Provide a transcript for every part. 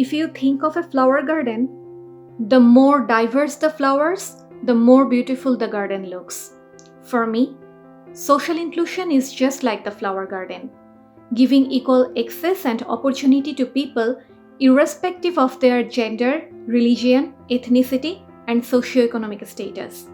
if you think of a flower garden, the more diverse the flowers, the more beautiful the garden looks. For me, social inclusion is just like the flower garden, giving equal access and opportunity to people irrespective of their gender, religion, ethnicity, and socioeconomic status.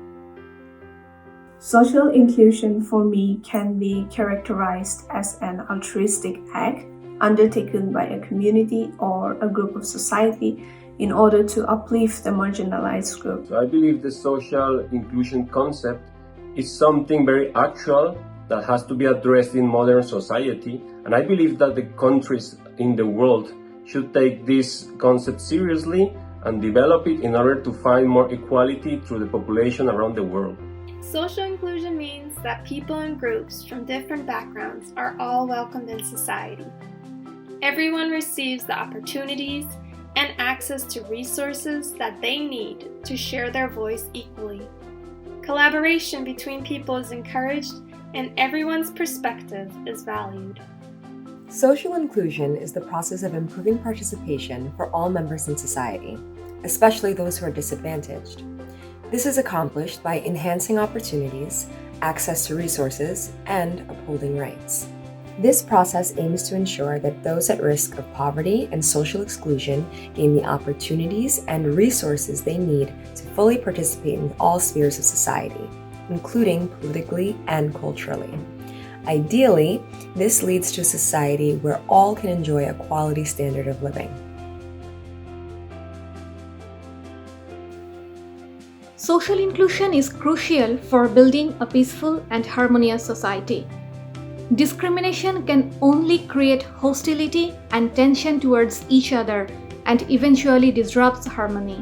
Social inclusion for me can be characterized as an altruistic act undertaken by a community or a group of society in order to uplift the marginalized group. So I believe the social inclusion concept is something very actual that has to be addressed in modern society, and I believe that the countries in the world should take this concept seriously and develop it in order to find more equality through the population around the world. Social inclusion means that people and groups from different backgrounds are all welcomed in society. Everyone receives the opportunities and access to resources that they need to share their voice equally. Collaboration between people is encouraged and everyone's perspective is valued. Social inclusion is the process of improving participation for all members in society, especially those who are disadvantaged. This is accomplished by enhancing opportunities, access to resources, and upholding rights. This process aims to ensure that those at risk of poverty and social exclusion gain the opportunities and resources they need to fully participate in all spheres of society, including politically and culturally. Ideally, this leads to a society where all can enjoy a quality standard of living. Social inclusion is crucial for building a peaceful and harmonious society. Discrimination can only create hostility and tension towards each other and eventually disrupts harmony.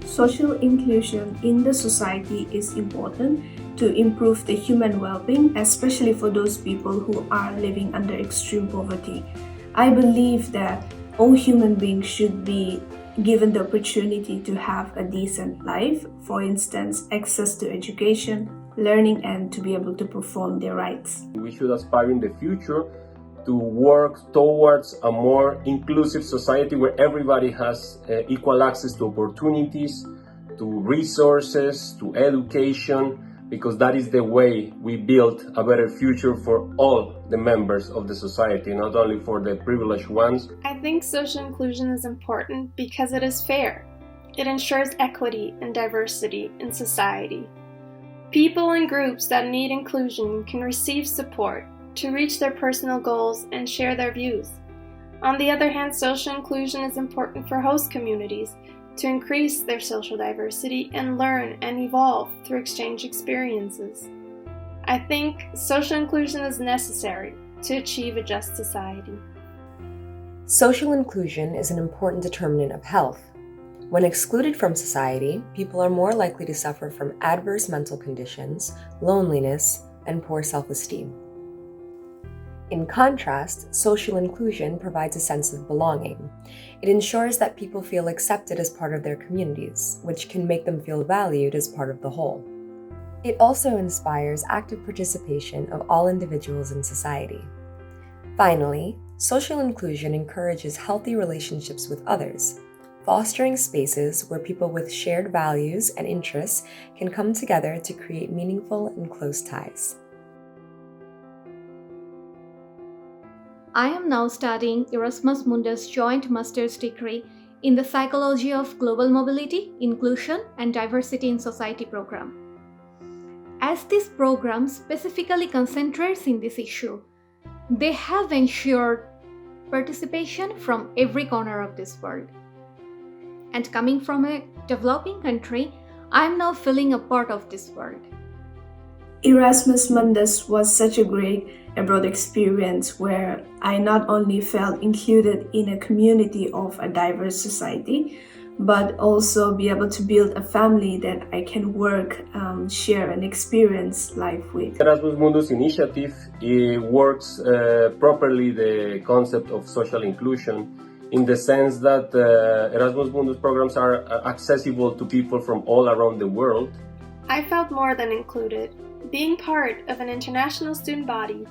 Social inclusion in the society is important to improve the human well-being, especially for those people who are living under extreme poverty. I believe that all human beings should be given the opportunity to have a decent life, for instance, access to education, learning, and to be able to perform their rights. We should aspire in the future to work towards a more inclusive society where everybody has equal access to opportunities, to resources, to education, because that is the way we build a better future for all the members of the society, not only for the privileged ones. I think social inclusion is important because it is fair. It ensures equity and diversity in society. People and groups that need inclusion can receive support to reach their personal goals and share their views. On the other hand, social inclusion is important for host communities to increase their social diversity and learn and evolve through exchange experiences. I think social inclusion is necessary to achieve a just society. Social inclusion is an important determinant of health. When excluded from society, people are more likely to suffer from adverse mental conditions, loneliness, and poor self-esteem. In contrast, social inclusion provides a sense of belonging. It ensures that people feel accepted as part of their communities, which can make them feel valued as part of the whole. It also inspires active participation of all individuals in society. Finally, social inclusion encourages healthy relationships with others, fostering spaces where people with shared values and interests can come together to create meaningful and close ties. I am now studying Erasmus Mundus joint master's degree in the Psychology of Global Mobility, Inclusion and Diversity in Society program. As this program specifically concentrates in this issue, they have ensured participation from every corner of this world. And coming from a developing country, I am now feeling a part of this world. Erasmus Mundus was such a great abroad experience where I not only felt included in a community of a diverse society, but also be able to build a family that I can work, share and experience life with. Erasmus Mundus initiative works properly the concept of social inclusion in the sense that Erasmus Mundus programs are accessible to people from all around the world. I felt more than included. Being part of an international student body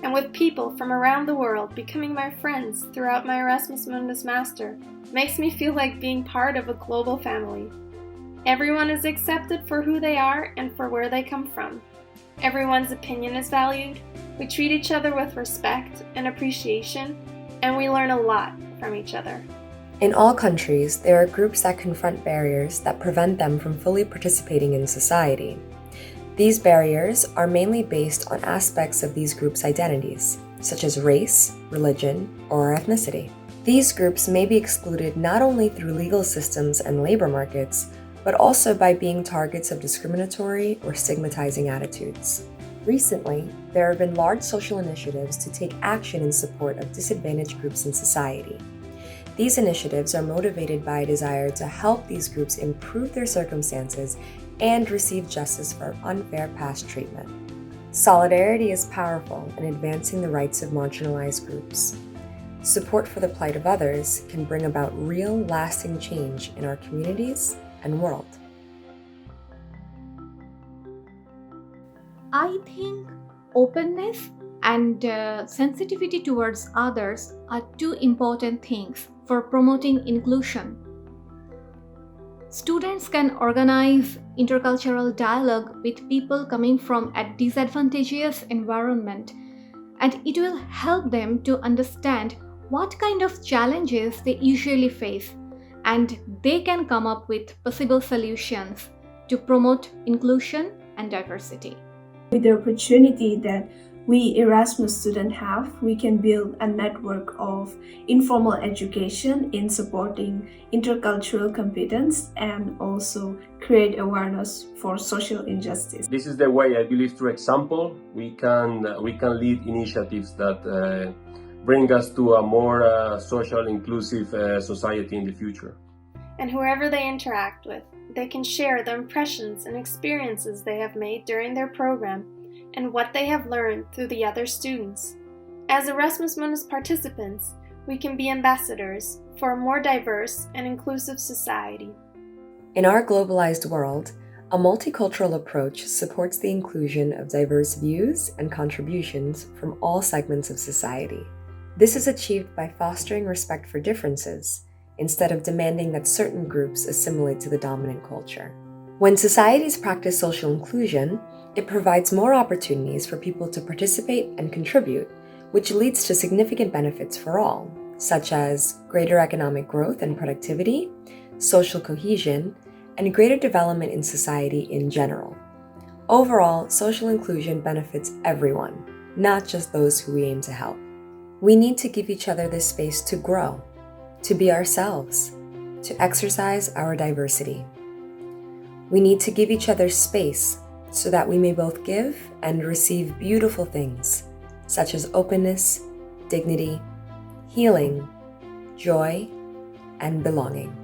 and with people from around the world becoming my friends throughout my Erasmus Mundus Master makes me feel like being part of a global family. Everyone is accepted for who they are and for where they come from. Everyone's opinion is valued, we treat each other with respect and appreciation, and we learn a lot from each other. In all countries, there are groups that confront barriers that prevent them from fully participating in society. These barriers are mainly based on aspects of these groups' identities, such as race, religion, or ethnicity. These groups may be excluded not only through legal systems and labor markets, but also by being targets of discriminatory or stigmatizing attitudes. Recently, there have been large social initiatives to take action in support of disadvantaged groups in society. These initiatives are motivated by a desire to help these groups improve their circumstances and receive justice for unfair past treatment. Solidarity is powerful in advancing the rights of marginalized groups. Support for the plight of others can bring about real, lasting change in our communities and world. I think openness and sensitivity towards others are two important things for promoting inclusion. Students can organize intercultural dialogue with people coming from a disadvantageous environment, and it will help them to understand what kind of challenges they usually face, and they can come up with possible solutions to promote inclusion and diversity. With the opportunity that we Erasmus students have, we can build a network of informal education in supporting intercultural competence and also create awareness for social injustice. This is the way, I believe, through example, we can lead initiatives that bring us to a more social, inclusive society in the future. And whoever they interact with, they can share the impressions and experiences they have made during their program and what they have learned through the other students. As Erasmus Mundus participants, we can be ambassadors for a more diverse and inclusive society. In our globalized world, a multicultural approach supports the inclusion of diverse views and contributions from all segments of society. This is achieved by fostering respect for differences, instead of demanding that certain groups assimilate to the dominant culture. When societies practice social inclusion, it provides more opportunities for people to participate and contribute, which leads to significant benefits for all, such as greater economic growth and productivity, social cohesion, and greater development in society in general. Overall, social inclusion benefits everyone, not just those who we aim to help. We need to give each other this space to grow, to be ourselves, to exercise our diversity. We need to give each other space so that we may both give and receive beautiful things, such as openness, dignity, healing, joy, and belonging.